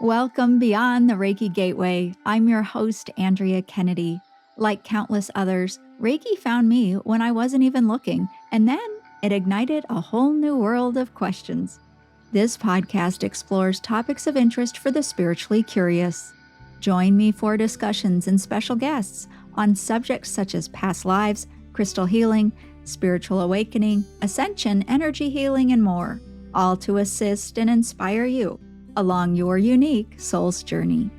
Welcome Beyond the Reiki Gateway. I'm your host, Andrea Kennedy. Like countless others, Reiki found me when I wasn't even looking, and then it ignited a whole new world of questions. This podcast explores topics of interest for the spiritually curious. Join me for discussions and special guests on subjects such as past lives, crystal healing, spiritual awakening, ascension, energy healing, and more, all to assist and inspire you along your unique soul's journey.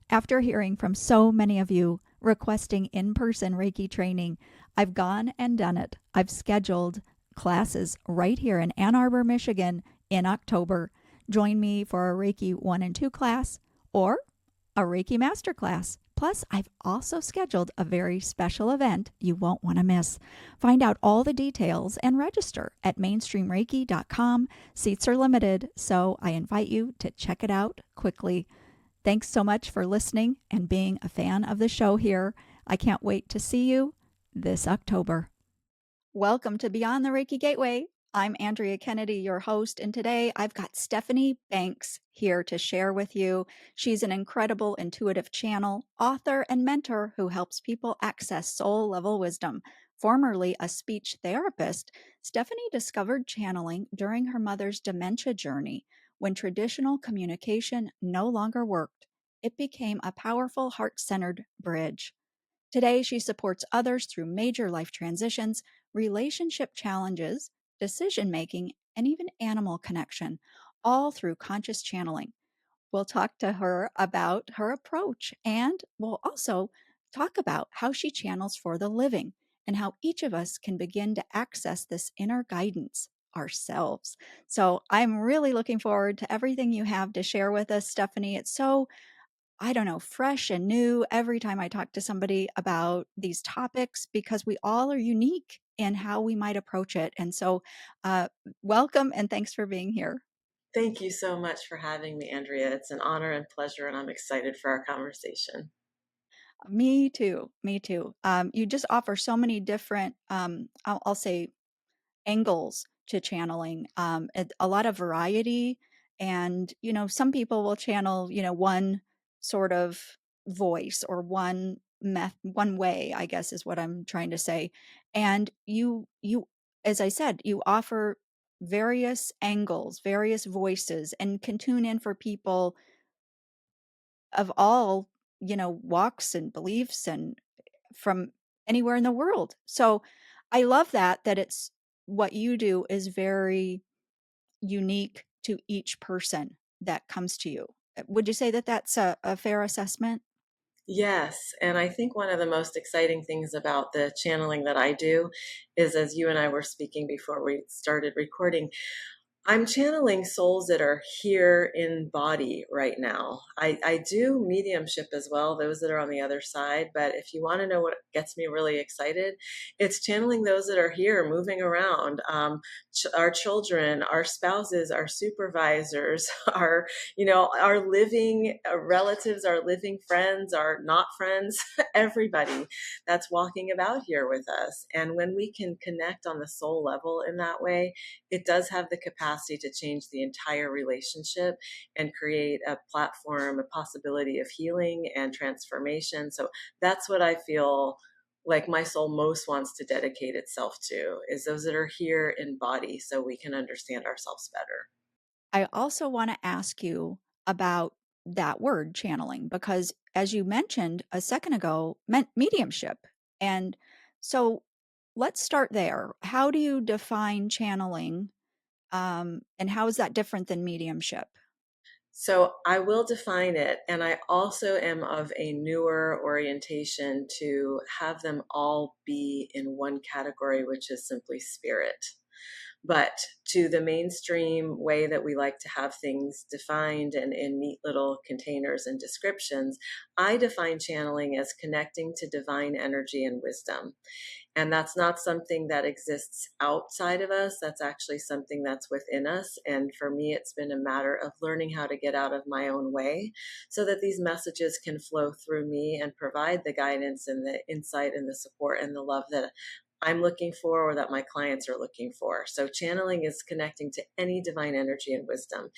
After hearing from so many of you requesting in-person Reiki training, I've gone and done it. I've scheduled classes right here in Ann Arbor, Michigan in October. Join me for a Reiki 1 and 2 class or a Reiki Master class. Plus, I've also scheduled a very special event you won't want to miss. Find out all the details and register at mainstreamreiki.com. Seats are limited, so I invite you to check it out quickly. Thanks so much for listening and being a fan of the show here. I can't wait to see you this October. Welcome to Beyond the Reiki Gateway. I'm Andrea Kennedy, your host, and today I've got Stephanie Banks here to share with you. She's an incredible intuitive channel, author, and mentor who helps people access soul-level wisdom. Formerly a speech therapist, Stephanie discovered channeling during her mother's dementia journey when traditional communication no longer worked. It became a powerful, heart-centered bridge. Today, she supports others through major life transitions, relationship challenges, decision-making, and even animal connection, all through conscious channeling. We'll talk to her about her approach, and we'll also talk about how she channels for the living and how each of us can begin to access this inner guidance ourselves. So I'm really looking forward to everything you have to share with us, Stephanie. It's so fresh and new every time I talk to somebody about these topics because we all are unique in how we might approach it. And so, welcome and thanks for being here. Thank you so much for having me, Andrea. It's an honor and pleasure, and I'm excited for our conversation. Me too. Me too. You just offer so many different, I'll say, angles to channeling, a lot of variety. And, some people will channel, one sort of voice or one way, I guess is what I'm trying to say. And as I said, you offer various angles, various voices, and can tune in for people of all, walks and beliefs and from anywhere in the world. So I love that it's what you do is very unique to each person that comes to you. Would you say that that's a fair assessment? Yes, and I think one of the most exciting things about the channeling that I do is, as you and I were speaking before we started recording, I'm channeling souls that are here in body right now. I do mediumship as well, those that are on the other side. But if you want to know what gets me really excited, it's channeling those that are here moving around. Our children, our spouses, our supervisors, our living relatives, our living friends, our not friends, everybody that's walking about here with us. And when we can connect on the soul level in that way, it does have the capacity to change the entire relationship and create a platform, a possibility of healing and transformation. So that's what I feel like my soul most wants to dedicate itself to, is those that are here in body so we can understand ourselves better. I also want to ask you about that word channeling because, as you mentioned a second ago, meant mediumship. And so let's start there. How do you define channeling? And how is that different than mediumship? So I will define it. And I also am of a newer orientation to have them all be in one category, which is simply spirit. But to the mainstream way that we like to have things defined and in neat little containers and descriptions, I define channeling as connecting to divine energy and wisdom. And that's not something that exists outside of us. That's actually something that's within us. And for me, it's been a matter of learning how to get out of my own way so that these messages can flow through me and provide the guidance and the insight and the support and the love that I'm looking for or that my clients are looking for. So channeling is connecting to any divine energy and wisdom.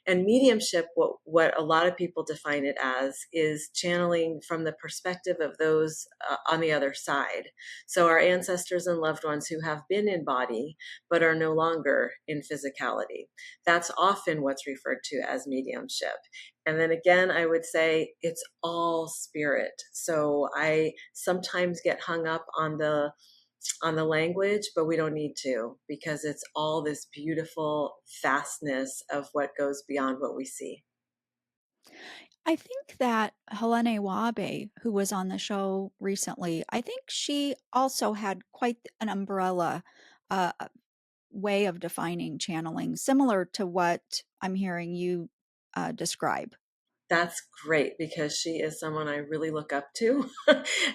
And mediumship, what a lot of people define it as, is channeling from the perspective of those on the other side. So our ancestors and loved ones who have been in body but are no longer in physicality. That's often what's referred to as mediumship. And then again, I would say it's all spirit. So I sometimes get hung up on the language, but we don't need to, because it's all this beautiful vastness of what goes beyond what we see. I think that Helene Wabe, who was on the show recently, I think she also had quite an umbrella way of defining channeling, similar to what I'm hearing you describe. That's great, because she is someone I really look up to.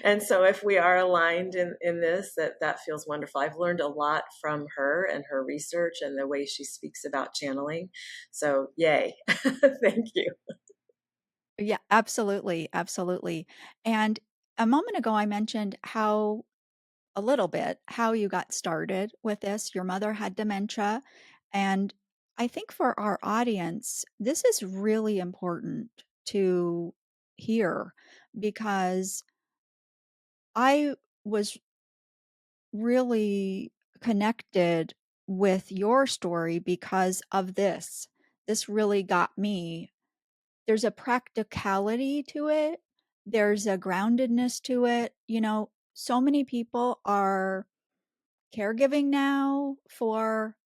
And so if we are aligned in this, that feels wonderful. I've learned a lot from her and her research and the way she speaks about channeling. So yay. Thank you. Yeah, absolutely. Absolutely. And a moment ago, I mentioned how a little bit how you got started with this. Your mother had dementia. And I think for our audience, this is really important to hear because I was really connected with your story because of this. This really got me. There's a practicality to it. There's a groundedness to it. So many people are caregiving now for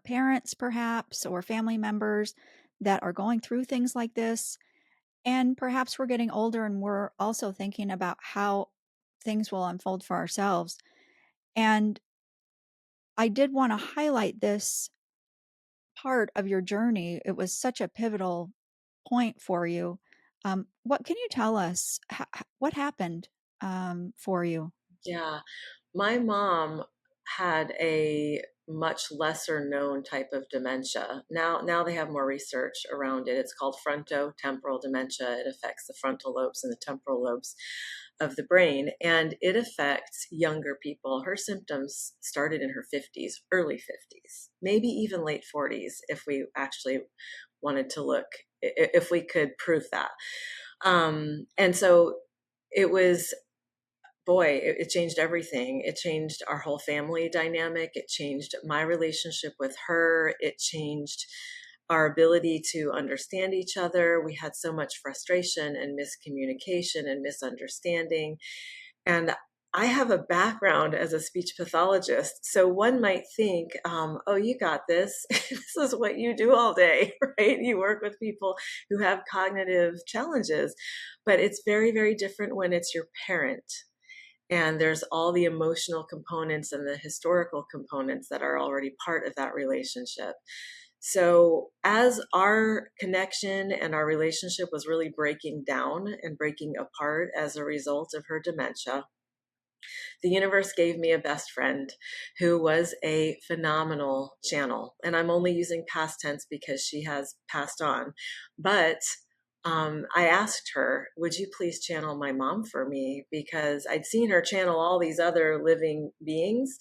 parents, perhaps, or family members that are going through things like this. And perhaps we're getting older and we're also thinking about how things will unfold for ourselves. And I did want to highlight this part of your journey. It was such a pivotal point for you. What can you tell us? What happened for you? Yeah. My mom had a much lesser known type of dementia. Now they have more research around it. It's called frontotemporal dementia. It affects the frontal lobes and the temporal lobes of the brain, and it affects younger people. Her symptoms started in her 50s, early 50s, maybe even late 40s, if we actually wanted to look, if we could prove that. And so it was, boy, it changed everything. It changed our whole family dynamic. It changed my relationship with her. It changed our ability to understand each other. We had so much frustration and miscommunication and misunderstanding. And I have a background as a speech pathologist. So one might think, oh, you got this. This is what you do all day, right? You work with people who have cognitive challenges. But it's very, very different when it's your parent. And there's all the emotional components and the historical components that are already part of that relationship. So as our connection and our relationship was really breaking down and breaking apart as a result of her dementia, the universe gave me a best friend who was a phenomenal channel. And I'm only using past tense because she has passed on. But I asked her, would you please channel my mom for me? Because I'd seen her channel all these other living beings.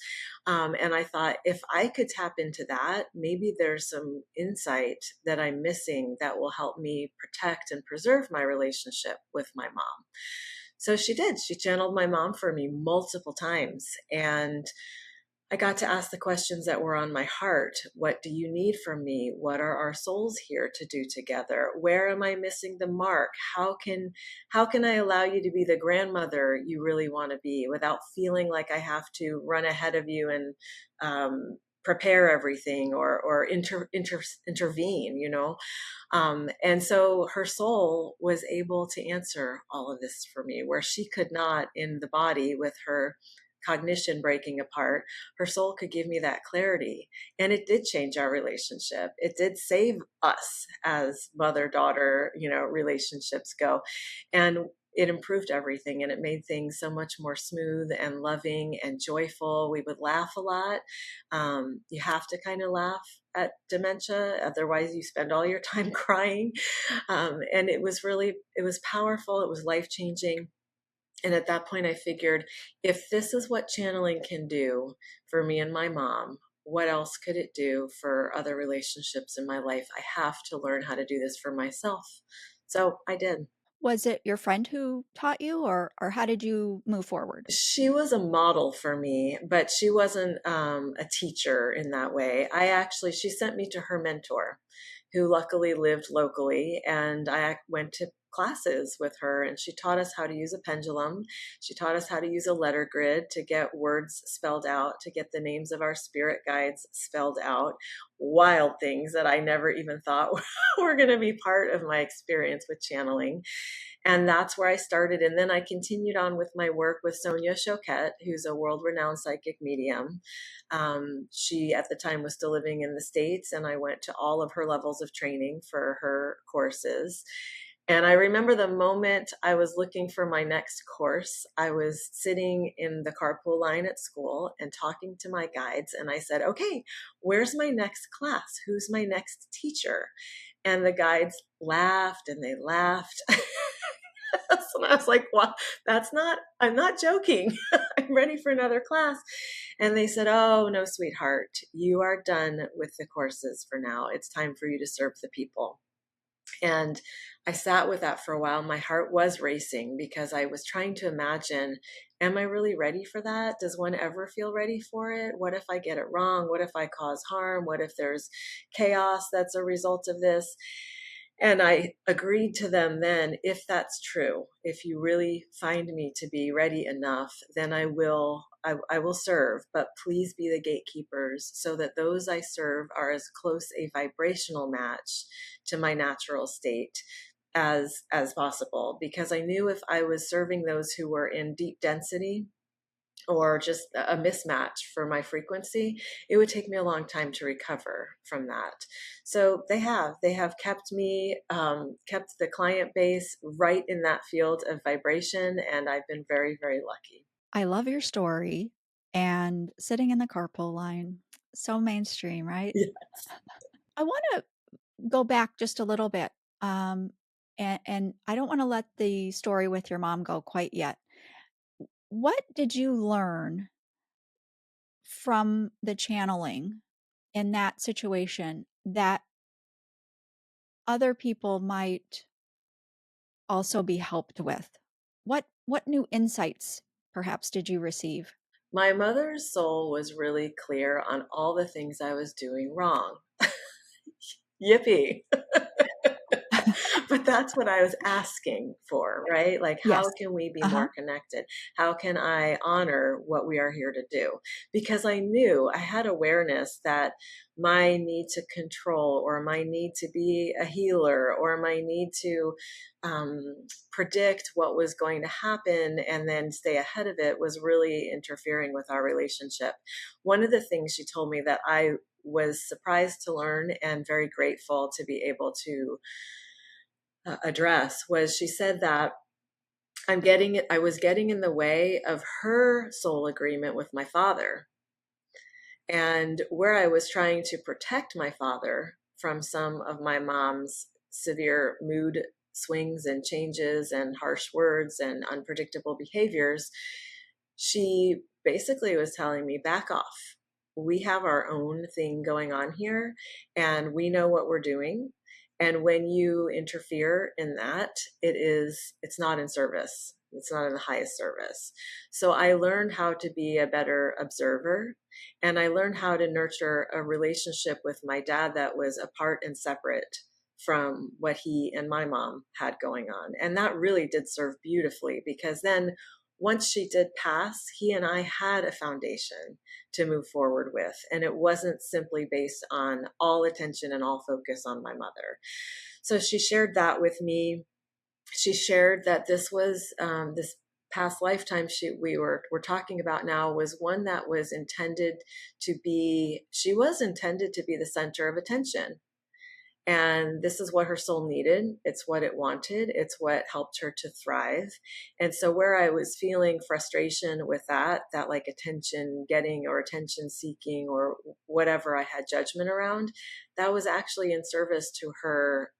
And I thought, if I could tap into that, maybe there's some insight that I'm missing that will help me protect and preserve my relationship with my mom. So she did. She channeled my mom for me multiple times. And I got to ask the questions that were on my heart. What do you need from me? What are our souls here to do together? Where am I missing the mark? How can I allow you to be the grandmother you really want to be without feeling like I have to run ahead of you and prepare everything or intervene, and so her soul was able to answer all of this for me, where she could not in the body with her cognition breaking apart. Her soul could give me that clarity. And it did change our relationship. It did save us as mother-daughter, relationships go. And it improved everything, and it made things so much more smooth and loving and joyful. We would laugh a lot. You have to kind of laugh at dementia, otherwise you spend all your time crying. And it was powerful. It was life-changing. And at that point, I figured, if this is what channeling can do for me and my mom, what else could it do for other relationships in my life? I have to learn how to do this for myself. So I did. Was it your friend who taught you, or how did you move forward? She was a model for me, but she wasn't a teacher in that way. She sent me to her mentor, who luckily lived locally, and I went to classes with her, and she taught us how to use a pendulum. She taught us how to use a letter grid to get words spelled out, to get the names of our spirit guides spelled out. Wild things that I never even thought were going to be part of my experience with channeling. And that's where I started. And then I continued on with my work with Sonia Choquette, who's a world-renowned psychic medium. She, at the time, was still living in the States, and I went to all of her levels of training for her courses. And I remember the moment I was looking for my next course, I was sitting in the carpool line at school and talking to my guides. And I said, okay, where's my next class? Who's my next teacher? And the guides laughed and they laughed. And I was like, well, I'm not joking. I'm ready for another class. And they said, oh, no, sweetheart, you are done with the courses for now. It's time for you to serve the people. And I sat with that for a while. My heart was racing because I was trying to imagine, am I really ready for that? Does one ever feel ready for it? What if I get it wrong? What if I cause harm? What if there's chaos that's a result of this? And I agreed to them then, if that's true, if you really find me to be ready enough, then I will serve, but please be the gatekeepers so that those I serve are as close a vibrational match to my natural state as possible. Because I knew if I was serving those who were in deep density or just a mismatch for my frequency, it would take me a long time to recover from that. So they have kept me, kept the client base right in that field of vibration. And I've been very, very lucky. I love your story, and sitting in the carpool line, so mainstream, right? Yeah. I want to go back just a little bit. Um, and I don't want to let the story with your mom go quite yet. What did you learn from the channeling in that situation that other people might also be helped with? What new insights perhaps did you receive? My mother's soul was really clear on all the things I was doing wrong. Yippee. But that's what I was asking for, right? Like, how Yes. can we be Uh-huh. more connected? How can I honor what we are here to do? Because I knew I had awareness that my need to control, or my need to be a healer, or my need to um, predict what was going to happen and then stay ahead of it was really interfering with our relationship. One of the things she told me that I was surprised to learn and very grateful to be able to address was, she said that I was getting in the way of her soul agreement with my father. And where I was trying to protect my father from some of my mom's severe mood swings and changes and harsh words and unpredictable behaviors, she basically was telling me, back off. We have our own thing going on here, and we know what we're doing. And when you interfere in that, it's not in service. It's not in the highest service. So I learned how to be a better observer, and I learned how to nurture a relationship with my dad that was apart and separate from what he and my mom had going on. And that really did serve beautifully, because then once she did pass, he and I had a foundation to move forward with. And it wasn't simply based on all attention and all focus on my mother. So she shared that with me. She shared that this was this past lifetime we're talking about now was one that was intended she was intended to be the center of attention. And this is what her soul needed. It's what it wanted. It's what helped her to thrive. And so where I was feeling frustration with that like attention getting or attention seeking or whatever I had judgment around, that was actually in service to her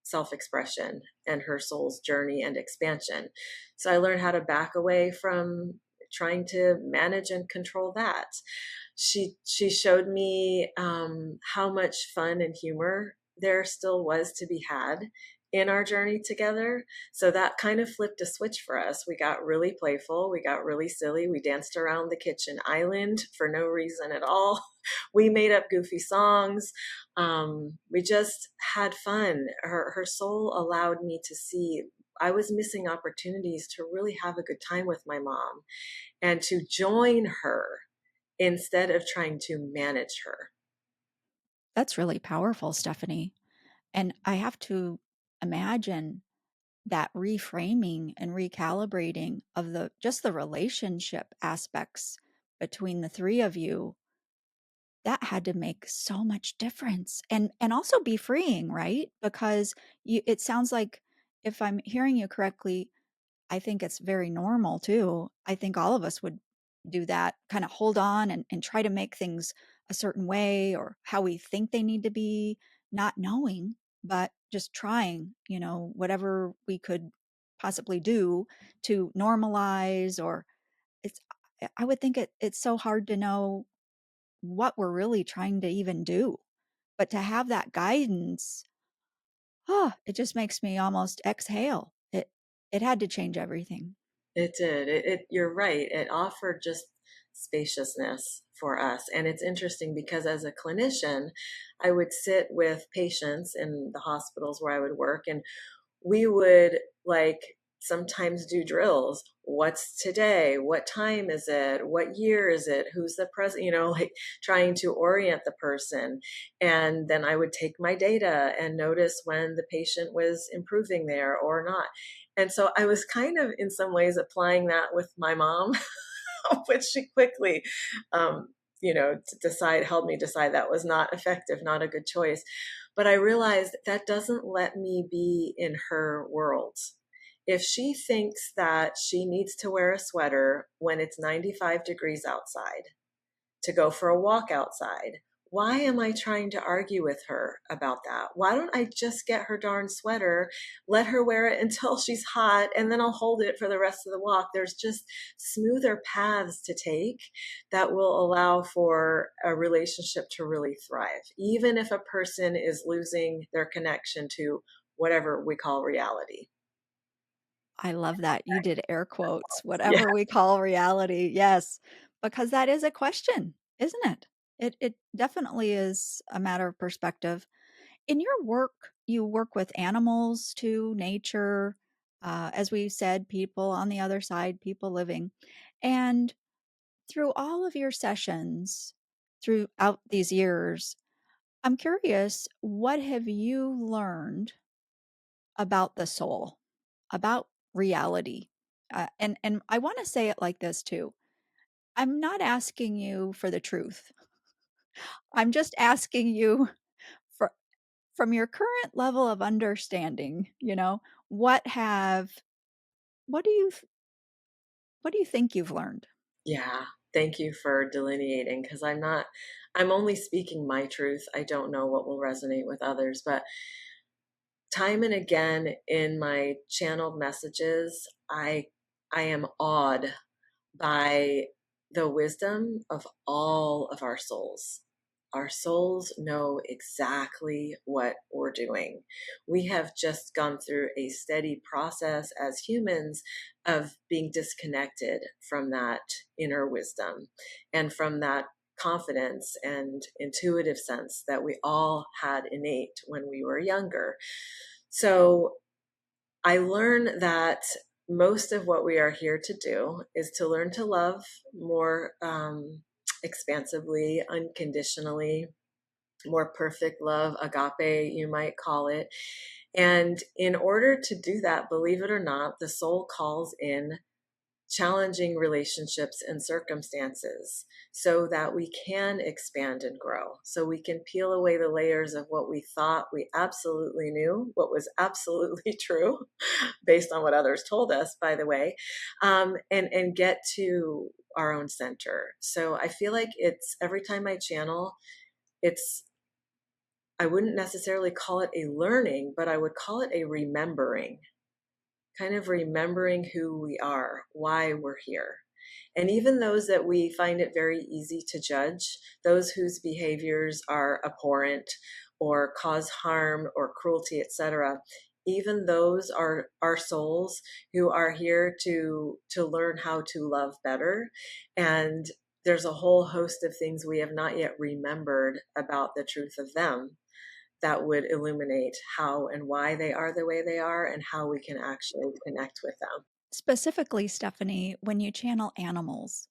self-expression and her soul's journey and expansion. So I learned how to back away from trying to manage and control that. She showed me how much fun and humor there still was to be had in our journey together. So that kind of flipped a switch for us. We got really playful. We got really silly. We danced around the kitchen island for no reason at all. We made up goofy songs. We just had fun. Her soul allowed me to see I was missing opportunities to really have a good time with my mom and to join her instead of trying to manage her. That's really powerful, Stephanie. And I have to imagine that reframing and recalibrating of the relationship aspects between the three of you, that had to make so much difference and also be freeing, right? Because it sounds like, if I'm hearing you correctly, I think it's very normal too. I think all of us would do that, kind of hold on and try to make things a certain way or how we think they need to be, not knowing, but just trying, whatever we could possibly do to normalize. Or it's, I would think it's so hard to know what we're really trying to even do. But to have that guidance, it just makes me almost exhale. It had to change everything. It did. You're right. It offered just spaciousness for us. And it's interesting because as a clinician, I would sit with patients in the hospitals where I would work, and we would like sometimes do drills. What's today? What time is it? What year is it? Who's the president? Like trying to orient the person. And then I would take my data and notice when the patient was improving there or not. And so I was kind of in some ways applying that with my mom, which she quickly, helped me decide that was not effective, not a good choice. But I realized that doesn't let me be in her world. If she thinks that she needs to wear a sweater when it's 95 degrees outside to go for a walk outside, why am I trying to argue with her about that? Why don't I just get her darn sweater, let her wear it until she's hot, and then I'll hold it for the rest of the walk? There's just smoother paths to take that will allow for a relationship to really thrive, even if a person is losing their connection to whatever we call reality. I love that. You did air quotes, Yeah. whatever we call reality. Yes, because that is a question, isn't it? It definitely is a matter of perspective. In your work, you work with animals too, nature, as we said, people on the other side, people living. And through all of your sessions throughout these years, I'm curious, what have you learned about the soul, about reality? And I want to say it like this too. I'm not asking you for the truth. I'm just asking you for, from your current level of understanding, what have what do you what do you think you've learned? Yeah. Thank you for delineating, because I'm only speaking my truth. I don't know what will resonate with others, but time and again in my channeled messages, I am awed by the wisdom of all of our souls. Our souls know exactly what we're doing. We have just gone through a steady process as humans of being disconnected from that inner wisdom and from that confidence and intuitive sense that we all had innate when we were younger. So I learned that most of what we are here to do is to learn to love more expansively, unconditionally, more perfect love, agape, you might call it. And in order to do that, believe it or not, the soul calls in challenging relationships and circumstances so that we can expand and grow, so we can peel away the layers of what we thought we absolutely knew, what was absolutely true based on what others told us, by the way, and get to our own center. So I feel like it's every time I channel, it's I wouldn't necessarily call it a learning, but I would call it a remembering, kind of remembering who we are, why we're here. And even those that we find it very easy to judge, those whose behaviors are abhorrent or cause harm or cruelty, etc., even those are our souls who are here to learn how to love better. And there's a whole host of things we have not yet remembered about the truth of them that would illuminate how and why they are the way they are and how we can actually connect with them. Specifically, Stephanie, when you channel animals,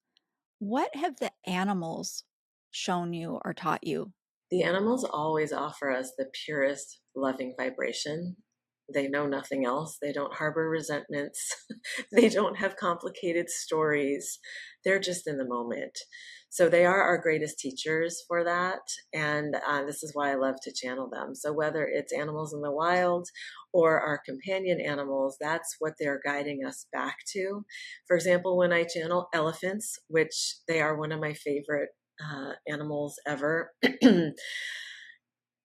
what have the animals shown you or taught you? The animals always offer us the purest, loving vibration. They know nothing else. They don't harbor resentments. They don't have complicated stories. They're just in the moment. So they are our greatest teachers for that. And this is why I love to channel them. So whether it's animals in the wild or our companion animals, that's what they're guiding us back to. For example, when I channel elephants, which they are one of my favorite animals ever.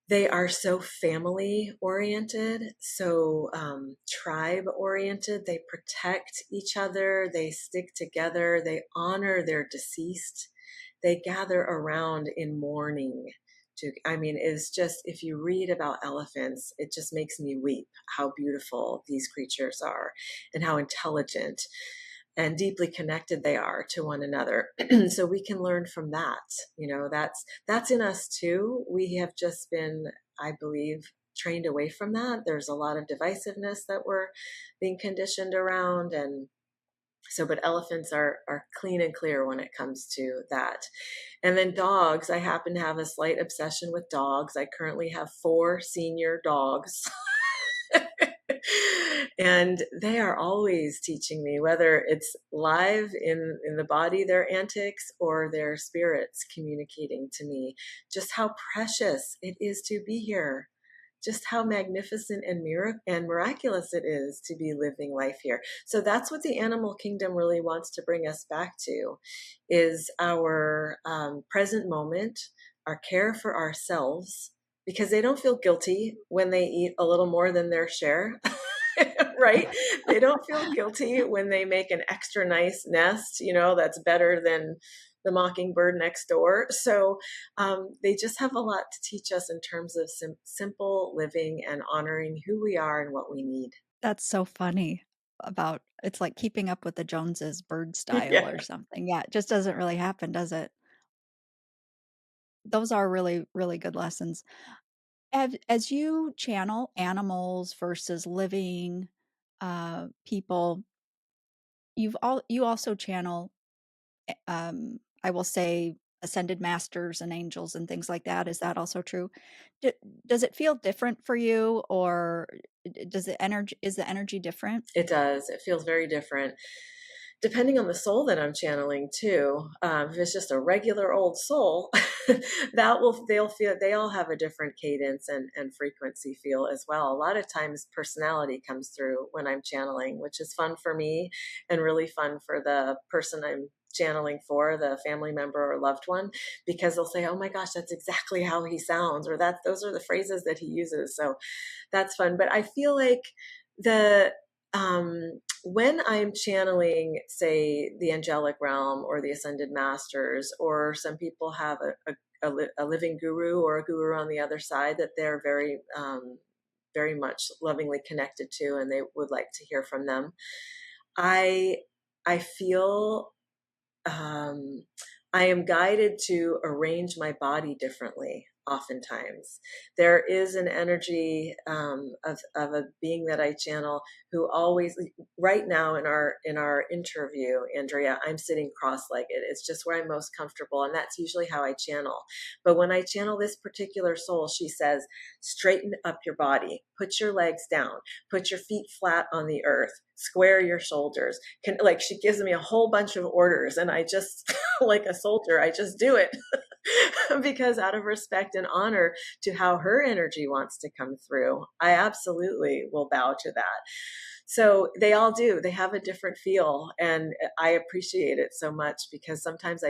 They are so family oriented, so tribe oriented. They protect each other. They stick together. They honor their deceased. They gather around in mourning. It's just, if you read about elephants, it just makes me weep how beautiful these creatures are and how intelligent and deeply connected they are to one another. So we can learn from that. That's in us too. We have just been, I believe, trained away from that. There's a lot of divisiveness that we're being conditioned around. And so, but elephants are clean and clear when it comes to that. And then dogs, I happen to have a slight obsession with dogs. I currently have 4 senior dogs. And they are always teaching me, whether it's live in the body, their antics, or their spirits communicating to me, just how precious it is to be here, just how magnificent and miraculous it is to be living life here. So that's what the animal kingdom really wants to bring us back to, is our present moment, our care for ourselves, because they don't feel guilty when they eat a little more than their share. Right? They don't feel guilty when they make an extra nice nest, that's better than the mockingbird next door. So they just have a lot to teach us in terms of simple living and honoring who we are and what we need. That's so funny about it's like keeping up with the Joneses bird style Yeah. or something. Yeah, it just doesn't really happen, does it? Those are really, really good lessons. As you channel animals versus living people, you also channel, I will say, ascended masters and angels and things like that. Is that also true? D Does it feel different for you, or is the energy different? It does. It feels very different. Depending on the soul that I'm channeling too. If it's just a regular old soul, they all have a different cadence and frequency feel as well. A lot of times personality comes through when I'm channeling, which is fun for me and really fun for the person I'm channeling for, the family member or loved one, because they'll say, oh my gosh, that's exactly how he sounds, or those are the phrases that he uses. So that's fun. But I feel like the when I'm channeling, say, the angelic realm or the ascended masters, or some people have a living guru or a guru on the other side that they're very, very much lovingly connected to, and they would like to hear from them. I feel I am guided to arrange my body differently. Oftentimes, there is an energy of a being that I channel who always. Right now in our interview, Andrea, I'm sitting cross-legged. It's just where I'm most comfortable, and that's usually how I channel. But when I channel this particular soul, she says, "Straighten up your body. Put your legs down. Put your feet flat on the earth. Square your shoulders." She gives me a whole bunch of orders, and I just, like a soldier, I just do it because out of respect and honor to how her energy wants to come through, I absolutely will bow to that. So they all do. They have a different feel, and I appreciate it so much because sometimes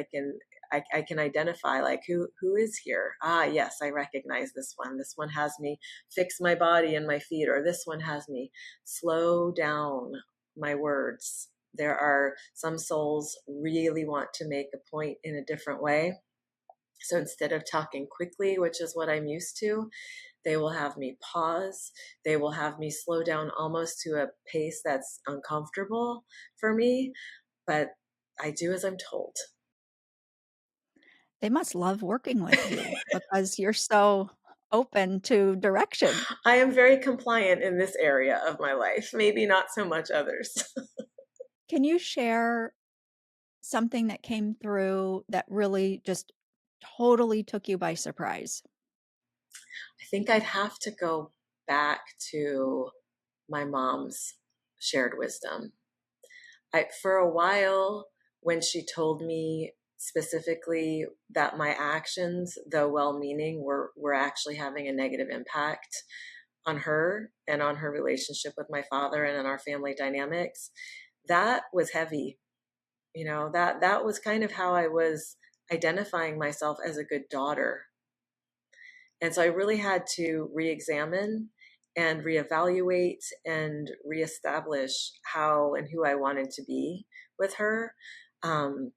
I can identify like who is here. Ah, yes, I recognize this one. This one has me fix my body and my feet, or this one has me slow down my words. There are some souls really want to make a point in a different way. So instead of talking quickly, which is what I'm used to, they will have me pause. They will have me slow down almost to a pace that's uncomfortable for me, but I do as I'm told. They must love working with you because you're so open to direction. I am very compliant in this area of my life, maybe not so much others. Can you share something that came through that really just totally took you by surprise? I think I'd have to go back to my mom's shared wisdom. For a while, when she told me specifically that my actions, though well-meaning, were actually having a negative impact on her and on her relationship with my father and on our family dynamics, that was heavy. That was kind of how I was identifying myself as a good daughter. And so I really had to re-examine and reevaluate and reestablish how and who I wanted to be with her, um,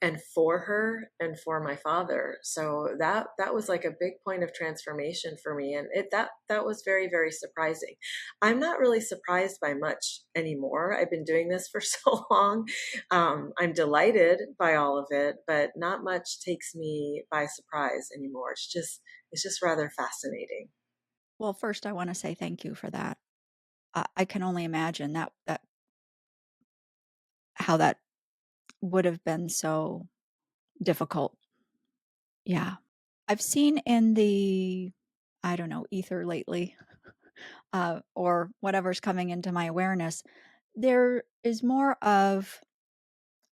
and for her and for my father. So that was like a big point of transformation for me, and that was very, very surprising. I'm not really surprised by much anymore. I've been doing this for so long. I'm delighted by all of it, but not much takes me by surprise anymore. It's just rather fascinating. Well, first, I want to say thank you for that. I can only imagine that how that would have been so difficult. Yeah. I've seen in the, I don't know, ether lately, or whatever's coming into my awareness, there is more of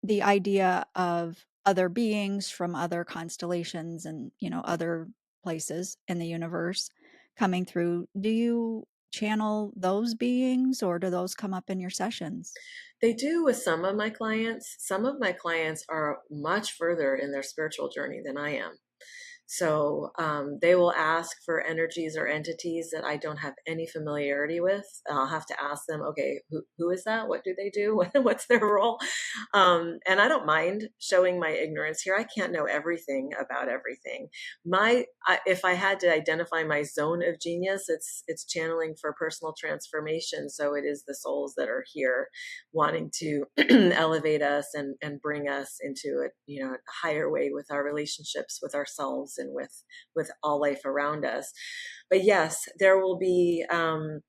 the idea of other beings from other constellations and, other places in the universe coming through. Do you channel those beings or do those come up in your sessions? They do with some of my clients. Some of my clients are much further in their spiritual journey than I am. So they will ask for energies or entities that I don't have any familiarity with. I'll have to ask them, okay, who is that? What do they do? What's their role? And I don't mind showing my ignorance here. I can't know everything about everything. If I had to identify my zone of genius, it's channeling for personal transformation. So it is the souls that are here wanting to elevate us and bring us into a higher way with our relationships with ourselves and with all life around us. But yes, there will be I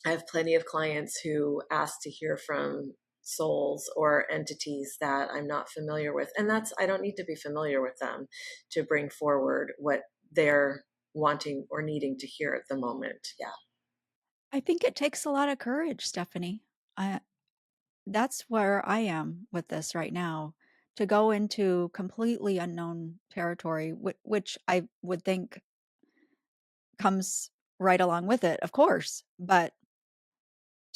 have plenty of clients who ask to hear from souls or entities that I'm not familiar with, and I don't need to be familiar with them to bring forward what they're wanting or needing to hear at the moment. Yeah. I think it takes a lot of courage, Stephanie. That's where I am with this right now, to go into completely unknown territory, which I would think comes right along with it, of course. But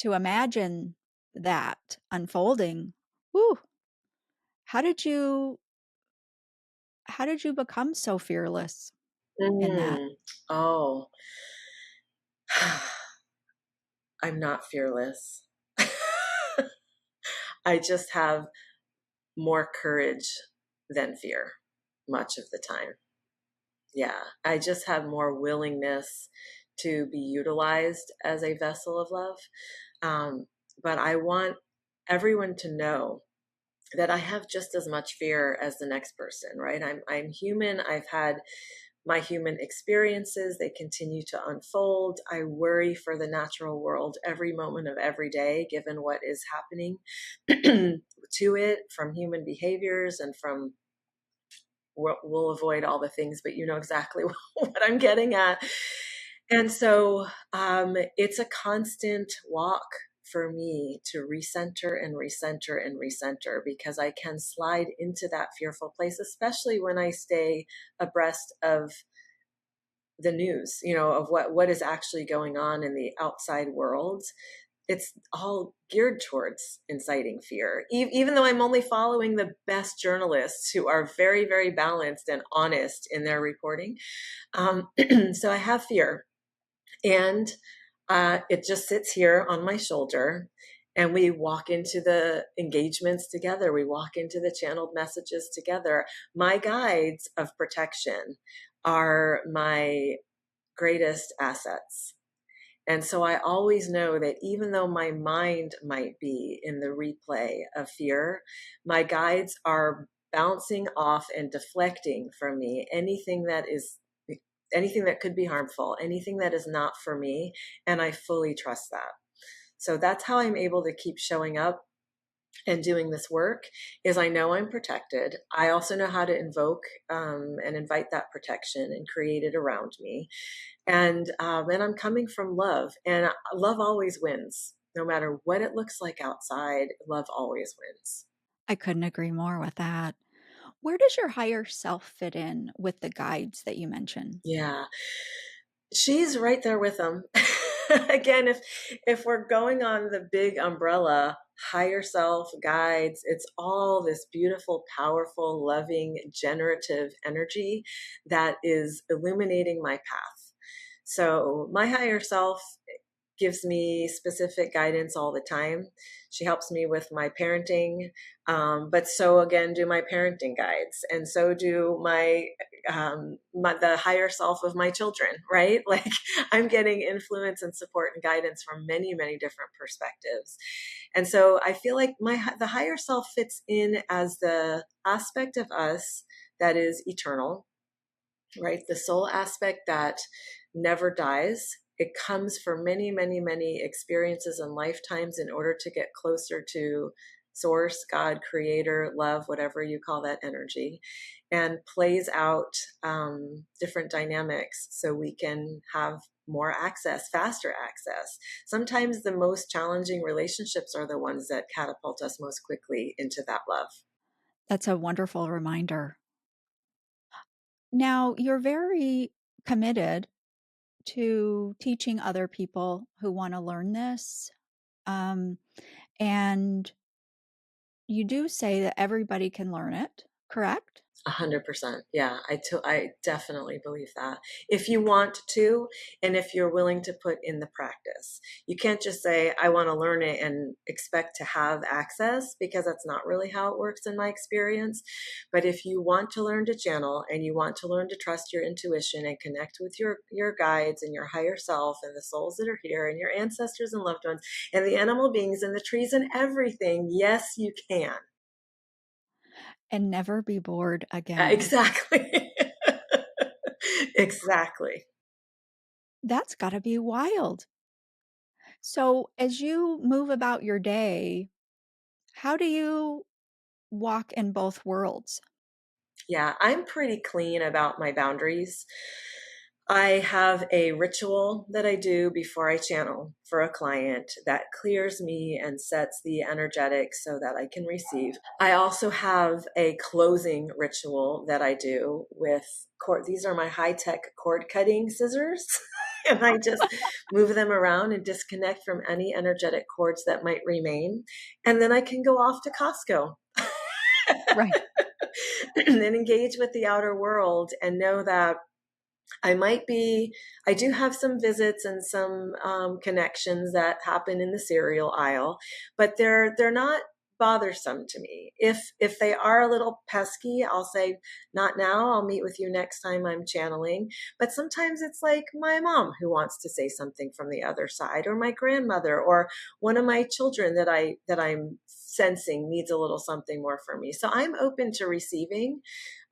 to imagine that unfolding, whoo, how did you how did you become so fearless in that? Oh, I'm not fearless. I just have more courage than fear much of the time. Yeah, I just have more willingness to be utilized as a vessel of love. Um, but I want everyone to know that I have just as much fear as the next person, right? I'm human. I've had my human experiences. They continue to unfold. I worry for the natural world every moment of every day, given what is happening to it from human behaviors and from we'll avoid all the things, but you know exactly what I'm getting at. And so it's a constant walk for me to recenter and recenter and recenter, because I can slide into that fearful place, especially when I stay abreast of the news, of what is actually going on in the outside world. it's all geared towards inciting fear. Even though I'm only following the best journalists who are very, very balanced and honest in their reporting. So I have fear, and it just sits here on my shoulder. And we walk into the engagements together. We walk into the channeled messages together. My guides of protection are my greatest assets. And so I always know that even though my mind might be in the replay of fear, my guides are bouncing off and deflecting from me anything that could be harmful, anything that is not for me. And I fully trust that. So that's how I'm able to keep showing up and doing this work, is I know I'm protected. I also know how to invoke and invite that protection and create it around me. And I'm coming from love, and love always wins. No matter what it looks like outside, love always wins. I couldn't agree more with that. Where does your higher self fit in with the guides that you mentioned? Yeah, she's right there with them. Again, if we're going on the big umbrella, higher self, guides, it's all this beautiful, powerful, loving, generative energy that is illuminating my path. So my higher self gives me specific guidance all the time. She helps me with my parenting, but so again do my parenting guides, and so do the higher self of my children. Right, like I'm getting influence and support and guidance from many, many different perspectives, and so I feel like the higher self fits in as the aspect of us that is eternal, right? The soul aspect that never dies. It comes for many, many, many experiences and lifetimes in order to get closer to source, God, creator, love, whatever you call that energy, and plays out different dynamics so we can have more access, faster access. Sometimes the most challenging relationships are the ones that catapult us most quickly into that love. That's a wonderful reminder. Now, you're very committed to teaching other people who want to learn this. Um, and you do say that everybody can learn it, correct? 100%. Yeah, I definitely believe that. If you want to, and if you're willing to put in the practice, you can't just say, I want to learn it and expect to have access, because that's not really how it works in my experience. But if you want to learn to channel, and you want to learn to trust your intuition and connect with your guides and your higher self and the souls that are here and your ancestors and loved ones and the animal beings and the trees and everything, yes, you can. And never be bored again. Exactly. Exactly. That's got to be wild. So, as you move about your day, how do you walk in both worlds? Yeah, I'm pretty clean about my boundaries. I have a ritual that I do before I channel for a client that clears me and sets the energetic so that I can receive. I also have a closing ritual that I do with cord. These are my high-tech cord cutting scissors. And I just move them around and disconnect from any energetic cords that might remain. And then I can go off to Costco. Right. And then engage with the outer world and know that I do have some visits and some connections that happen in the cereal aisle, but they're not bothersome to me. If they are a little pesky, I'll say, not now, I'll meet with you next time I'm channeling. But sometimes it's like my mom who wants to say something from the other side, or my grandmother, or one of my children that I'm sensing needs a little something more from me. So I'm open to receiving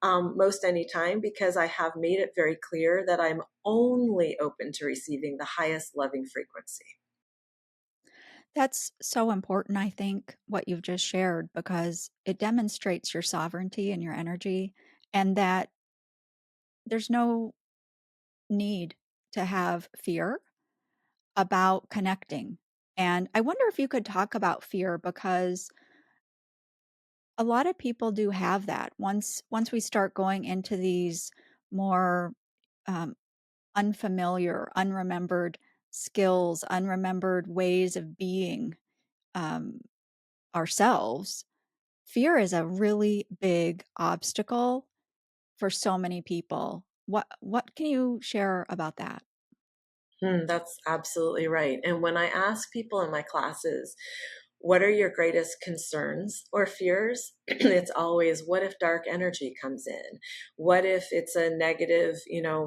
most any time, because I have made it very clear that I'm only open to receiving the highest loving frequency. That's so important, I think, what you've just shared, because it demonstrates your sovereignty and your energy, and that there's no need to have fear about connecting. And I wonder if you could talk about fear, because a lot of people do have that. Once we start going into these more um, unfamiliar, unremembered skills, unremembered ways of being um, ourselves, fear is a really big obstacle for so many people. What can you share about that? That's absolutely right. And when I ask people in my classes, what are your greatest concerns or fears? It's always, what if dark energy comes in? What if it's a negative,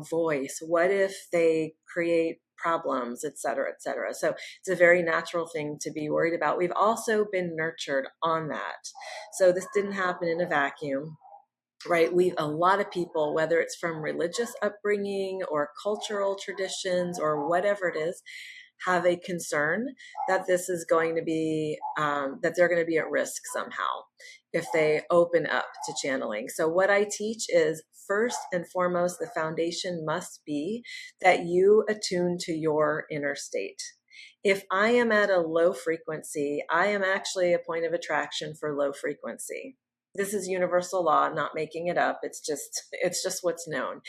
voice? What if they create problems, et cetera, et cetera? So it's a very natural thing to be worried about. We've also been nurtured on that. So this didn't happen in a vacuum, right? A lot of people, whether it's from religious upbringing or cultural traditions or whatever it is, have a concern that this is going to be that they're going to be at risk somehow if they open up to channeling. So what I teach is, first and foremost, the foundation must be that you attune to your inner state. If I am at a low frequency, I am actually a point of attraction for low frequency. This is universal law, I'm not making it up. It's just what's known.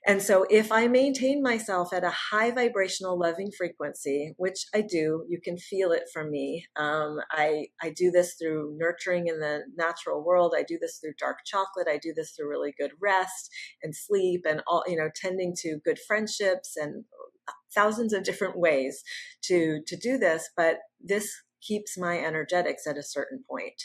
And so if I maintain myself at a high vibrational loving frequency, which I do, you can feel it from me. I do this through nurturing in the natural world. I do this through dark chocolate. I do this through really good rest and sleep and all, tending to good friendships and thousands of different ways to do this. But this keeps my energetics at a certain point.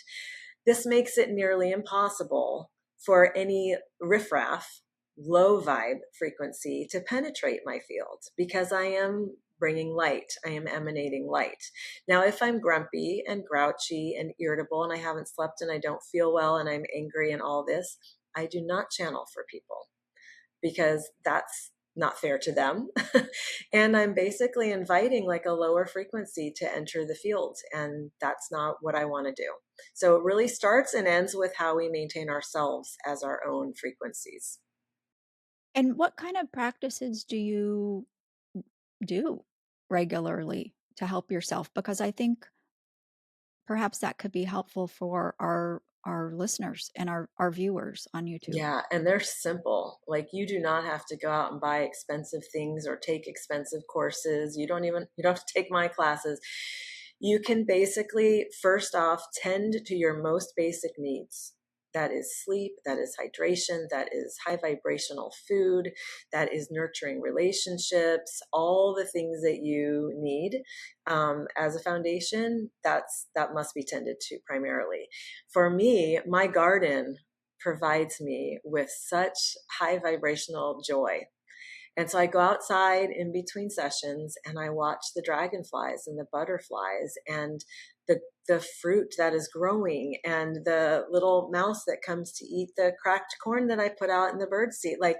This makes it nearly impossible for any riffraff, low vibe frequency to penetrate my field because I am bringing light. I am emanating light. Now, if I'm grumpy and grouchy and irritable and I haven't slept and I don't feel well and I'm angry and all this, I do not channel for people because that's not fair to them. And I'm basically inviting like a lower frequency to enter the field. And that's not what I want to do. So it really starts and ends with how we maintain ourselves as our own frequencies. And what kind of practices do you do regularly to help yourself? Because I think perhaps that could be helpful for our listeners and our viewers on YouTube. Yeah, and they're simple. Like, you do not have to go out and buy expensive things or take expensive courses. You don't have to take my classes. You can basically, first off, tend to your most basic needs. That is sleep, that is hydration, that is high vibrational food, that is nurturing relationships, all the things that you need as a foundation. That must be tended to primarily. For me, my garden provides me with such high vibrational joy. And so I go outside in between sessions and I watch the dragonflies and the butterflies and the fruit that is growing and the little mouse that comes to eat the cracked corn that I put out in the birdseed. Like,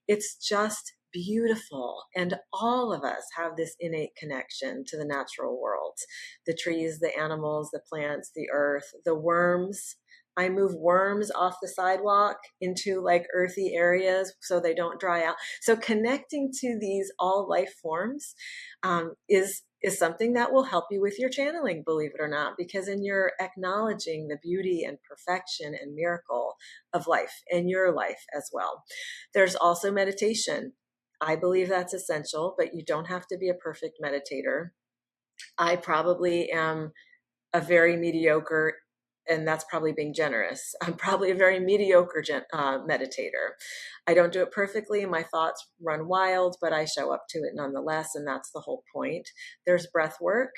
it's just beautiful. And all of us have this innate connection to the natural world, the trees, the animals, the plants, the earth, the worms. I move worms off the sidewalk into like earthy areas so they don't dry out. So connecting to these all life forms is something that will help you with your channeling, believe it or not, because then you're acknowledging the beauty and perfection and miracle of life and your life as well. There's also meditation. I believe that's essential, but you don't have to be a perfect meditator. I probably am a very mediocre, and that's probably being generous. I'm probably a very mediocre meditator. I don't do it perfectly. My thoughts run wild, but I show up to it nonetheless, and that's the whole point. There's breath work.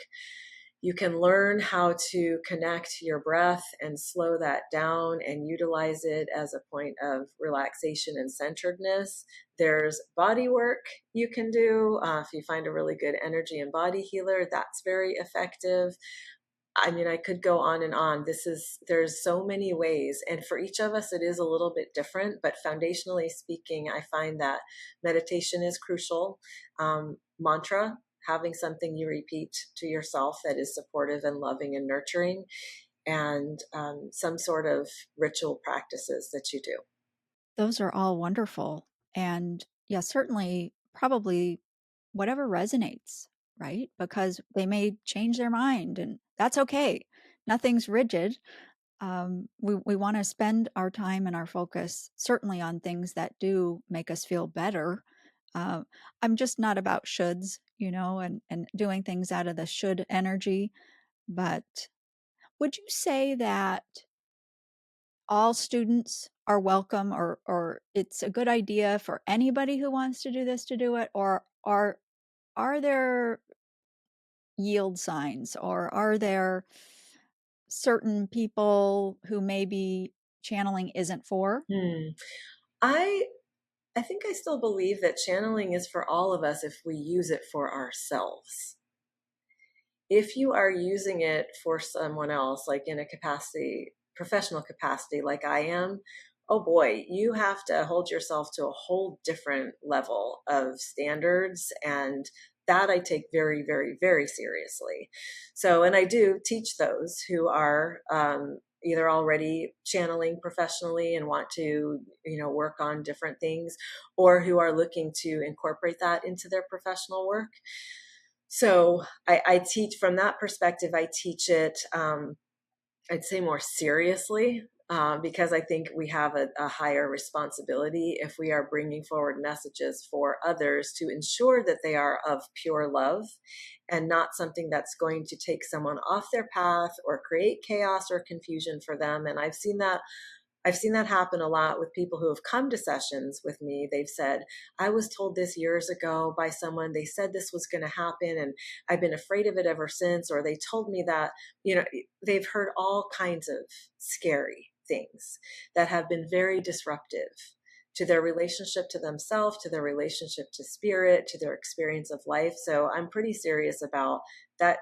You can learn how to connect to your breath and slow that down and utilize it as a point of relaxation and centeredness. There's body work you can do. If you find a really good energy and body healer, that's very effective. I mean, I could go on and on. There's so many ways. And for each of us, it is a little bit different. But foundationally speaking, I find that meditation is crucial. Mantra, having something you repeat to yourself that is supportive and loving and nurturing, and some sort of ritual practices that you do. Those are all wonderful. And yeah, certainly, probably whatever resonates, right? Because they may change their mind, and that's okay. Nothing's rigid. We want to spend our time and our focus certainly on things that do make us feel better. I'm just not about shoulds, and doing things out of the should energy. But would you say that all students are welcome, or it's a good idea for anybody who wants to do this to do it, or are there yield signs, or are there certain people who maybe channeling isn't for? Hmm. I I think I still believe that channeling is for all of us if we use it for ourselves. If you are using it for someone else, like in a capacity, professional capacity, like I am, oh boy, you have to hold yourself to a whole different level of standards. And that I take very, very, very seriously. So, and I do teach those who are either already channeling professionally and want to, work on different things, or who are looking to incorporate that into their professional work. So I teach from that perspective. I teach it, I'd say, more seriously, because I think we have a higher responsibility if we are bringing forward messages for others to ensure that they are of pure love and not something that's going to take someone off their path or create chaos or confusion for them. And I've seen that happen a lot with people who have come to sessions with me. They've said, I was told this years ago by someone. They said this was going to happen, and I've been afraid of it ever since. Or they told me that, they've heard all kinds of scary things that have been very disruptive to their relationship to themselves, to their relationship to spirit, to their experience of life. So I'm pretty serious about that.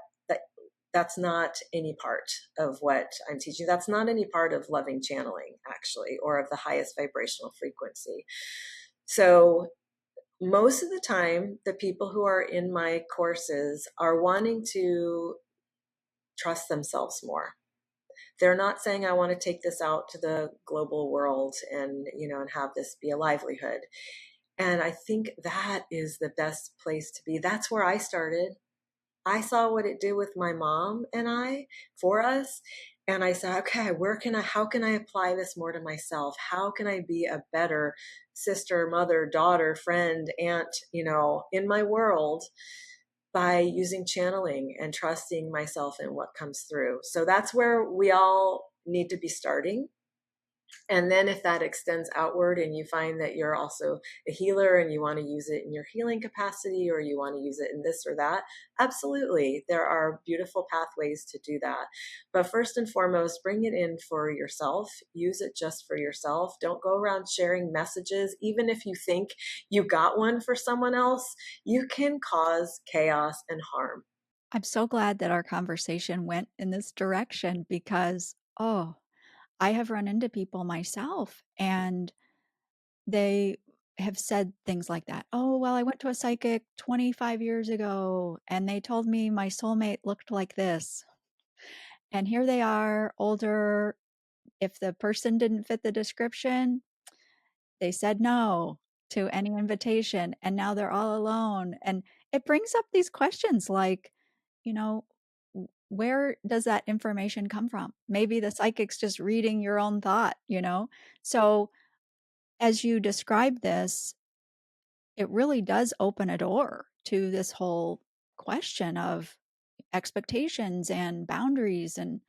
That's not any part of what I'm teaching. That's not any part of loving channeling, actually, or of the highest vibrational frequency. So most of the time, the people who are in my courses are wanting to trust themselves more. They're not saying, I want to take this out to the global world and have this be a livelihood. And I think that is the best place to be. That's where I started. I saw what it did with my mom and I, for us. And I said, okay, how can I apply this more to myself? How can I be a better sister, mother, daughter, friend, aunt, in my world by using channeling and trusting myself in what comes through? So that's where we all need to be starting. And then if that extends outward and you find that you're also a healer and you want to use it in your healing capacity, or you want to use it in this or that, absolutely. There are beautiful pathways to do that. But first and foremost, bring it in for yourself. Use it just for yourself. Don't go around sharing messages. Even if you think you got one for someone else, you can cause chaos and harm. I'm so glad that our conversation went in this direction because, I have run into people myself, and they have said things like that. Oh, well, I went to a psychic 25 years ago and they told me my soulmate looked like this. And here they are, older. If the person didn't fit the description, they said no to any invitation. And now they're all alone. And it brings up these questions like, you know, where does that information come from? Maybe the psychic's just reading your own thought. So as you describe this, it really does open a door to this whole question of expectations and boundaries and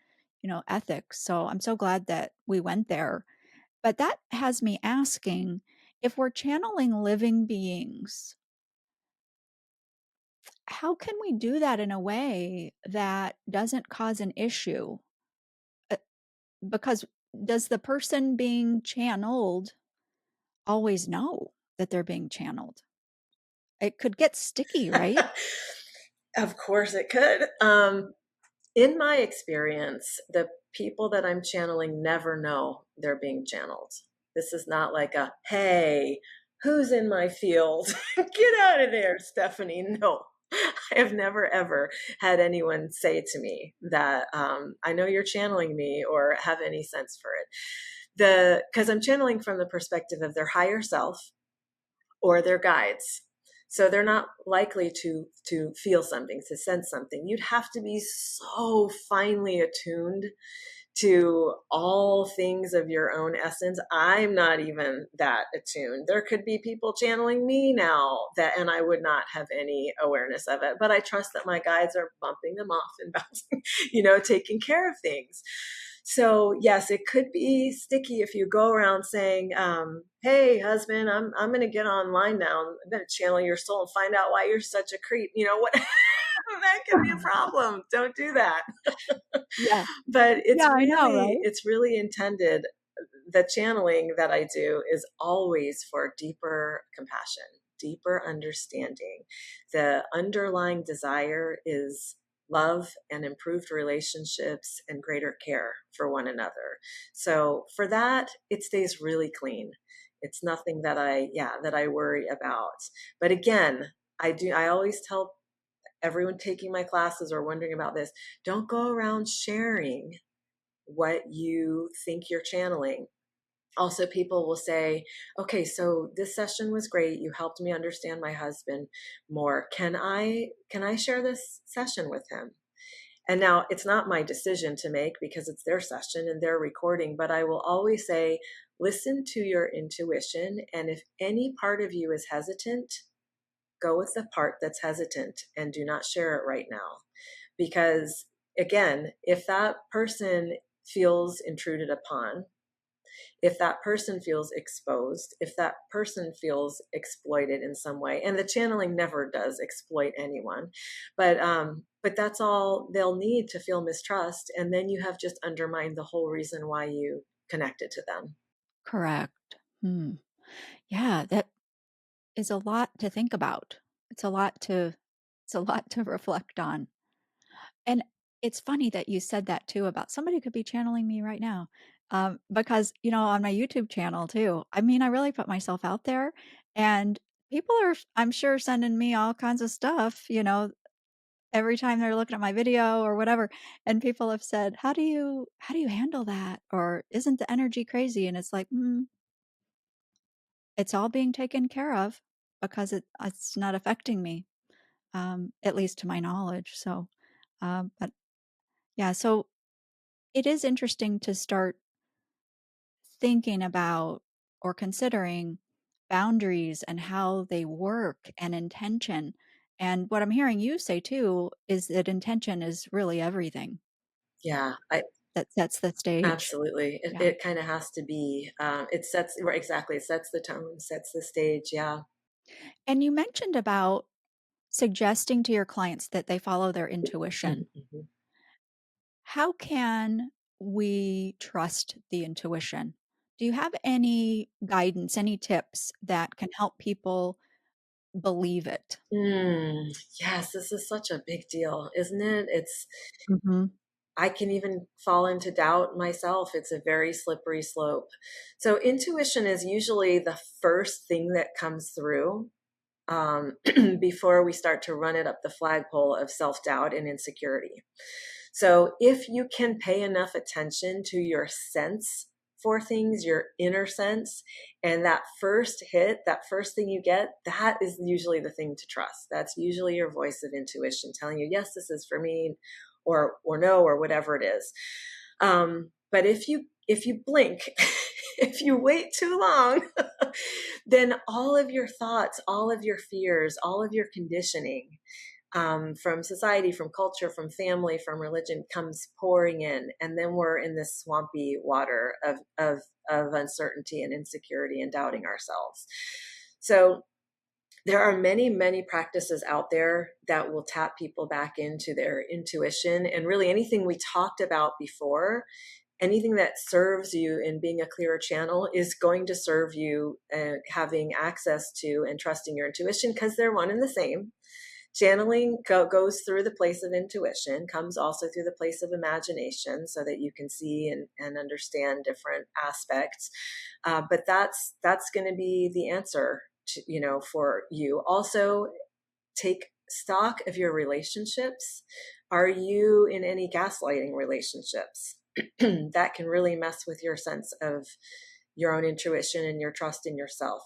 ethics. So I'm so glad that we went there. But that has me asking, if we're channeling living beings, how can we do that in a way that doesn't cause an issue? Uh, Because does the person being channeled always know that they're being channeled? It could get sticky, right? Of course it could. In my experience, the people that I'm channeling never know they're being channeled. This is not like a, hey, who's in my field? Get out of there, Stephanie. No, I have never, ever had anyone say to me that I know you're channeling me or have any sense for it. Because I'm channeling from the perspective of their higher self or their guides. So they're not likely to feel something, to sense something. You'd have to be so finely attuned to all things of your own essence. I'm not even that attuned. There could be people channeling me now and I would not have any awareness of it, but I trust that my guides are bumping them off and bouncing, taking care of things. So yes, it could be sticky if you go around saying, hey husband, I'm going to get online now. I'm going to channel your soul and find out why you're such a creep. What? That could be a problem. Don't do that. Yeah. But Yeah, I know, right? it's really intended. The channeling that I do is always for deeper compassion, deeper understanding. The underlying desire is love and improved relationships and greater care for one another. So for that, it stays really clean. It's nothing that I worry about. But again, I always tell everyone taking my classes or wondering about this, don't go around sharing what you think you're channeling. Also, people will say, okay, so this session was great. You helped me understand my husband more. Can I share this session with him? And now it's not my decision to make because it's their session and their recording, but I will always say, listen to your intuition. And if any part of you is hesitant, go with the part that's hesitant and do not share it right now. Because again, if that person feels intruded upon, if that person feels exposed, if that person feels exploited in some way, and the channeling never does exploit anyone, but that's all they'll need to feel mistrust, and then you have just undermined the whole reason why you connected to them. Correct. Yeah, that is a lot to think about. It's a lot to reflect on. And it's funny that you said that too about somebody could be channeling me right now. Because, on my YouTube channel too, I mean, I really put myself out there and people are, I'm sure, sending me all kinds of stuff, every time they're looking at my video or whatever. And people have said, how do you handle that? Or isn't the energy crazy? And it's like, it's all being taken care of because it's not affecting me, at least to my knowledge. So, but yeah, so it is interesting to start thinking about or considering boundaries and how they work and intention. And what I'm hearing you say too is that intention is really everything Yeah, that sets the stage. absolutely. Yeah. It kind of has to be. It sets right, exactly. It sets the tone, sets the stage. Yeah. And you mentioned about suggesting to your clients that they follow their intuition. Mhm. How can we trust the intuition? Do you have any guidance, any tips that can help people believe it? Yes, this is such a big deal, isn't it? Mhm. I can even fall into doubt myself. It's a very slippery slope. So intuition is usually the first thing that comes through before we start to run it up the flagpole of self-doubt and insecurity. So if you can pay enough attention to your sense for things, your inner sense, and that first hit, that first thing you get, that is usually the thing to trust. That's usually your voice of intuition telling you, yes, this is for me, or no, or whatever it is. But if you blink, if you wait too long, then all of your thoughts, all of your fears, all of your conditioning from society, from culture, from family, from religion comes pouring in. And then we're in this swampy water of uncertainty and insecurity and doubting ourselves. So there are many, many practices out there that will tap people back into their intuition. And really anything we talked about before, anything that serves you in being a clearer channel is going to serve you having access to and trusting your intuition, because they're one and the same. Channeling goes through the place of intuition, comes also through the place of imagination, so that you can see and understand different aspects. But that's going to be the answer to, for you. Also, take stock of your relationships. Are you in any gaslighting relationships? That can really mess with your sense of your own intuition and your trust in yourself.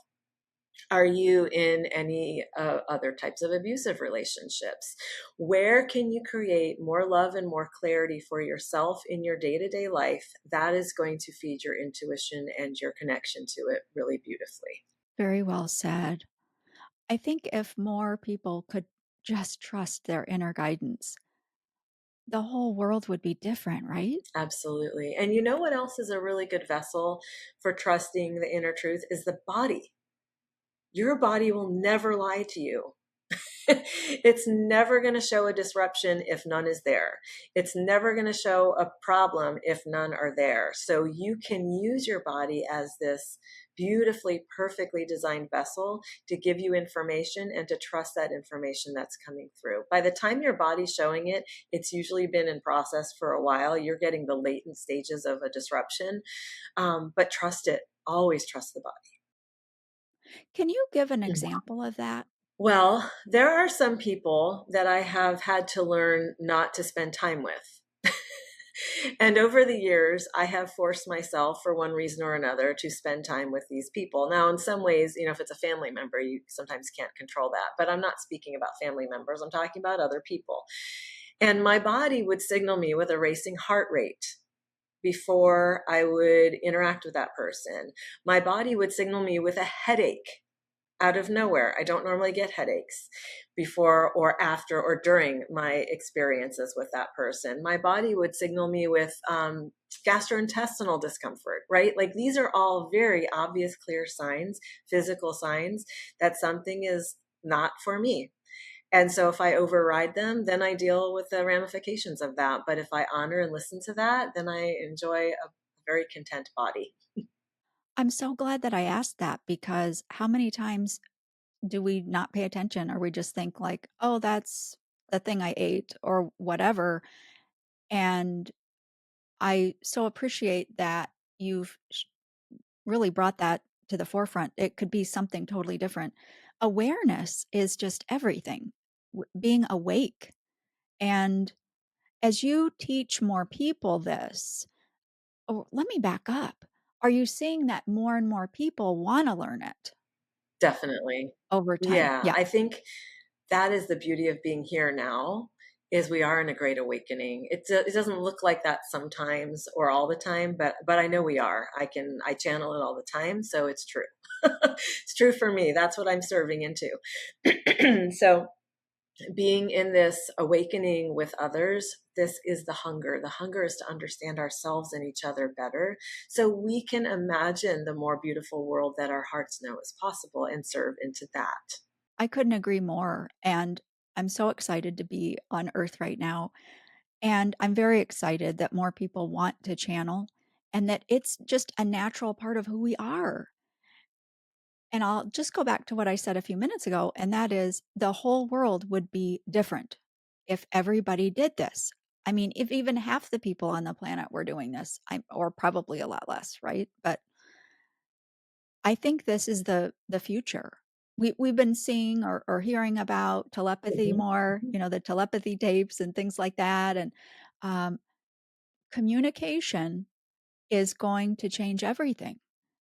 Are you in any other types of abusive relationships? Where can you create more love and more clarity for yourself in your day-to-day life? That is going to feed your intuition and your connection to it really beautifully. Very well said. I think if more people could just trust their inner guidance, the whole world would be different, right? Absolutely. And you know what else is a really good vessel for trusting the inner truth is the body. Your body will never lie to you. It's never going to show a disruption if none is there. It's never going to show a problem if none are there. So you can use your body as this beautifully, perfectly designed vessel to give you information and to trust that information that's coming through. By the time your body's showing it, it's usually been in process for a while. You're getting the latent stages of a disruption, but trust it. Always trust the body. Can you give an example of that? Well, there are some people that I have had to learn not to spend time with. And over the years, I have forced myself, for one reason or another, to spend time with these people. Now, in some ways, if it's a family member, you sometimes can't control that. But I'm not speaking about family members, I'm talking about other people. And my body would signal me with a racing heart rate before I would interact with that person. My body would signal me with a headache out of nowhere. I don't normally get headaches before or after or during my experiences with that person. My body would signal me with gastrointestinal discomfort, right? Like these are all very obvious, clear signs, physical signs that something is not for me. And so if I override them, then I deal with the ramifications of that. But if I honor and listen to that, then I enjoy a very content body. I'm so glad that I asked that because how many times do we not pay attention or we just think like, "Oh, that's the thing I ate," or whatever, and I so appreciate that you've really brought that to the forefront. It could be something totally different. Awareness is just everything. Being awake. And as you teach more people this, oh, let me back up. Are you seeing that more and more people want to learn it Definitely. over time? Yeah, Yeah. I think that is the beauty of being here now is we are in a great awakening. It doesn't look like that sometimes or all the time, but I know we are. I channel it all the time, so it's true. It's true for me. That's what I'm serving into. So being in this awakening with others, this is the hunger. The hunger is to understand ourselves and each other better so we can imagine the more beautiful world that our hearts know is possible and serve into that. I couldn't agree more. And I'm so excited to be on Earth right now. And I'm very excited that more people want to channel and that it's just a natural part of who we are. And I'll just go back to what I said a few minutes ago, and that is the whole world would be different if everybody did this. I mean, if even half the people on the planet were doing this, or probably a lot less, right? But I think this is the future. We've been seeing or hearing about telepathy Mhm. more, the telepathy tapes and things like that. And um, communication is going to change everything.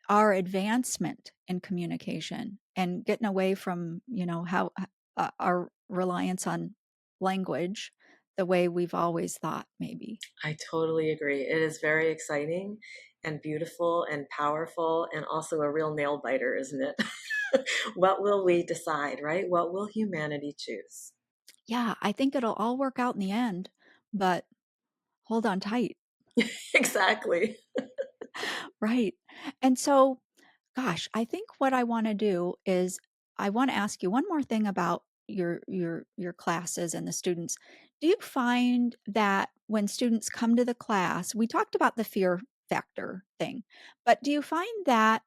Our advancement in communication and getting away from, how our reliance on language the way we've always thought, maybe. I totally agree. It is very exciting and beautiful and powerful and also a real nail biter, isn't it? What will we decide, right? What will humanity choose? Yeah, I think it'll all work out in the end, but hold on tight. Exactly. Right. And so, gosh, I think what I want to do is I want to ask you one more thing about your classes and the students. Do you find that when students come to the class, we talked about the fear factor thing, but do you find that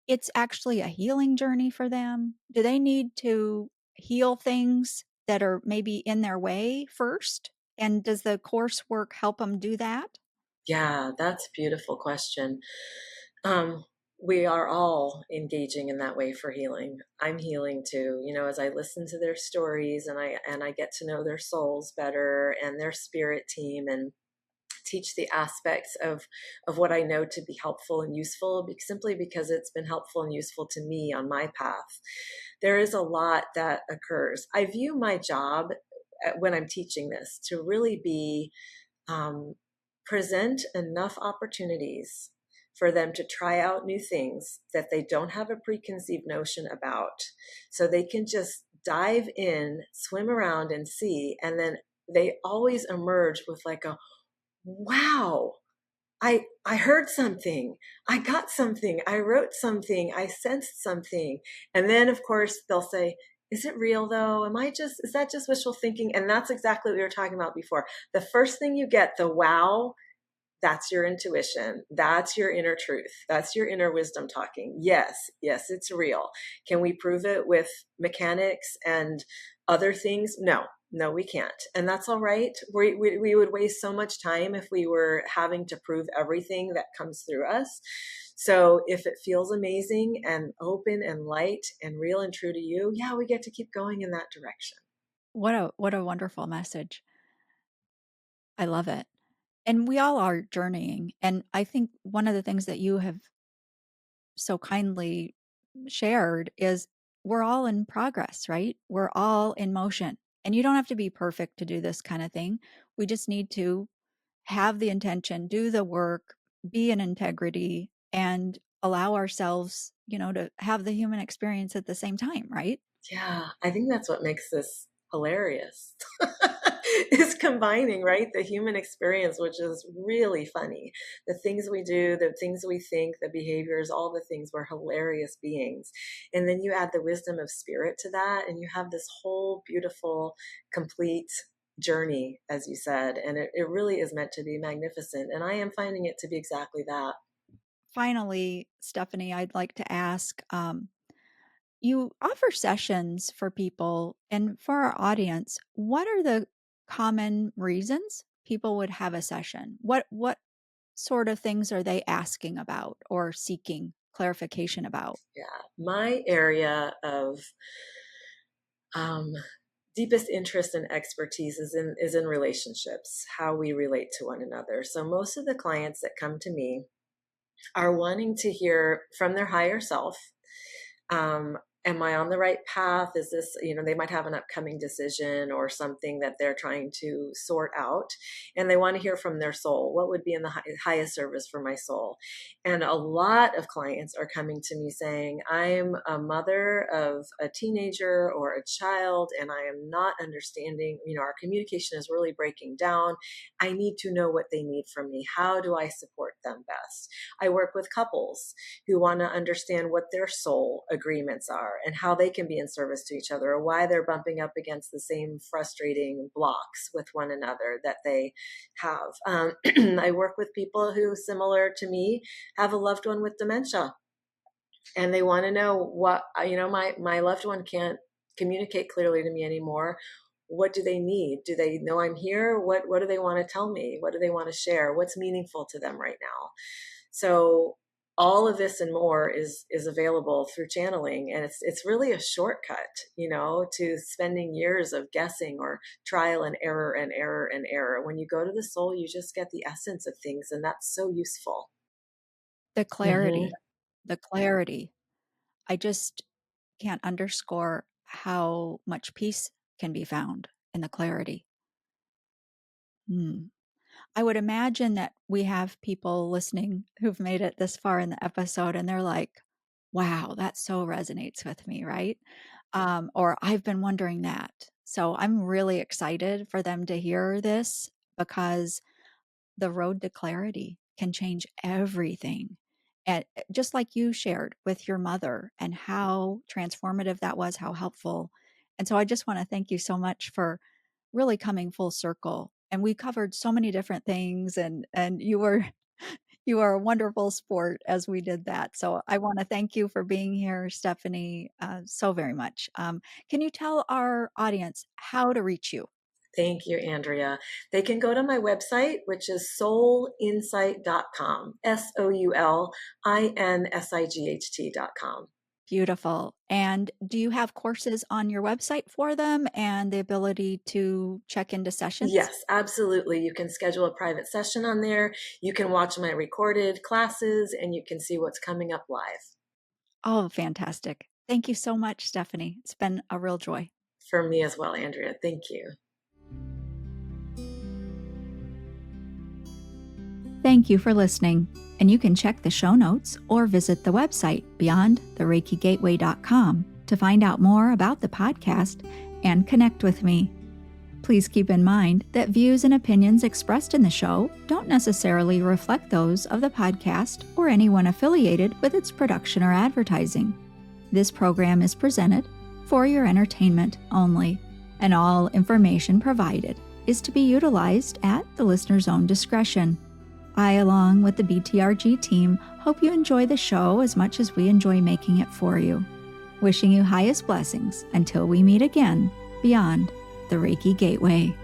it's actually a healing journey for them? Do they need to heal things that are maybe in their way first? And does the coursework help them do that? Yeah, that's a beautiful question. Um, we are all engaging in that way for healing. I'm healing too, as I listen to their stories and I get to know their souls better and their spirit team and teach the aspects of what I know to be helpful and useful, simply because it's been helpful and useful to me on my path. There is a lot that occurs. I view my job when I'm teaching this to really be present enough opportunities for them to try out new things that they don't have a preconceived notion about, so they can just dive in, swim around and see, and then they always emerge with like a, wow, I heard something, I got something, I wrote something, I sensed something. And then of course they'll say, is it real though? Is that just wishful thinking? And that's exactly what we were talking about before. The first thing you get, the wow, that's your intuition. That's your inner truth. That's your inner wisdom talking. Yes, it's real. Can we prove it with mechanics and other things? No, we can't. And that's all right. We would waste so much time if we were having to prove everything that comes through us. So if it feels amazing and open and light and real and true to you, yeah, we get to keep going in that direction. What a wonderful message. I love it. And we all are journeying. And I think one of the things that you have so kindly shared is we're all in progress, right? We're all in motion. And you don't have to be perfect to do this kind of thing. We just need to have the intention, do the work, be in integrity, and allow ourselves, to have the human experience at the same time, right? Yeah, I think that's what makes this hilarious. Is combining, right, the human experience, which is really funny. The things we do, the things we think, the behaviors, all the things, we're hilarious beings. And then you add the wisdom of spirit to that, and you have this whole beautiful, complete journey, as you said. And it really is meant to be magnificent. And I am finding it to be exactly that. Finally, Stephanie, I'd like to ask, you offer sessions for people, and for our audience, what are the common reasons people would have a session? What sort of things are they asking about or seeking clarification about? Yeah, my area of um, deepest interest and expertise is in relationships, how we relate to one another. So most of the clients that come to me are wanting to hear from their higher self. Am I on the right path? Is this, they might have an upcoming decision or something that they're trying to sort out, and they want to hear from their soul. What would be in the highest service for my soul? And a lot of clients are coming to me saying, I'm a mother of a teenager or a child, and I am not understanding, our communication is really breaking down. I need to know what they need from me. How do I support them best? I work with couples who want to understand what their soul agreements are and how they can be in service to each other, or why they're bumping up against the same frustrating blocks with one another that they have. I work with people who, similar to me, have a loved one with dementia, and they want to know what, my loved one can't communicate clearly to me anymore. What do they need? Do they know I'm here? What do they want to tell me? What do they want to share? What's meaningful to them right now? So all of this and more is available through channeling, and it's really a shortcut, to spending years of guessing or trial and error and error and error. When you go to the soul, you just get the essence of things, and that's so useful. The Mm-hmm. clarity, the clarity. I just can't underscore how much peace can be found in the clarity. Hmm. I would imagine that we have people listening who've made it this far in the episode and they're like, wow, that so resonates with me, right? Or I've been wondering that. So I'm really excited for them to hear this, because the road to clarity can change everything. And just like you shared with your mother and how transformative that was, how helpful. And so I just want to thank you so much for really coming full circle. And we covered so many different things, and you are a wonderful sport as we did that. So I want to thank you for being here, Stephanie, so very much. Can you tell our audience how to reach you? Thank you, Andrea. They can go to my website, which is soulinsight.com, SOULINSIGHT.com. Beautiful. And do you have courses on your website for them and the ability to check into sessions? Yes, absolutely. You can schedule a private session on there. You can watch my recorded classes and you can see what's coming up live. Oh, fantastic. Thank you so much, Stephanie. It's been a real joy. For me as well, Andrea. Thank you. Thank you for listening. And you can check the show notes or visit the website beyondthereikigateway.com to find out more about the podcast and connect with me. Please keep in mind that views and opinions expressed in the show don't necessarily reflect those of the podcast or anyone affiliated with its production or advertising. This program is presented for your entertainment only, and all information provided is to be utilized at the listener's own discretion. I, along with the BTRG team, hope you enjoy the show as much as we enjoy making it for you. Wishing you highest blessings until we meet again beyond the Reiki Gateway.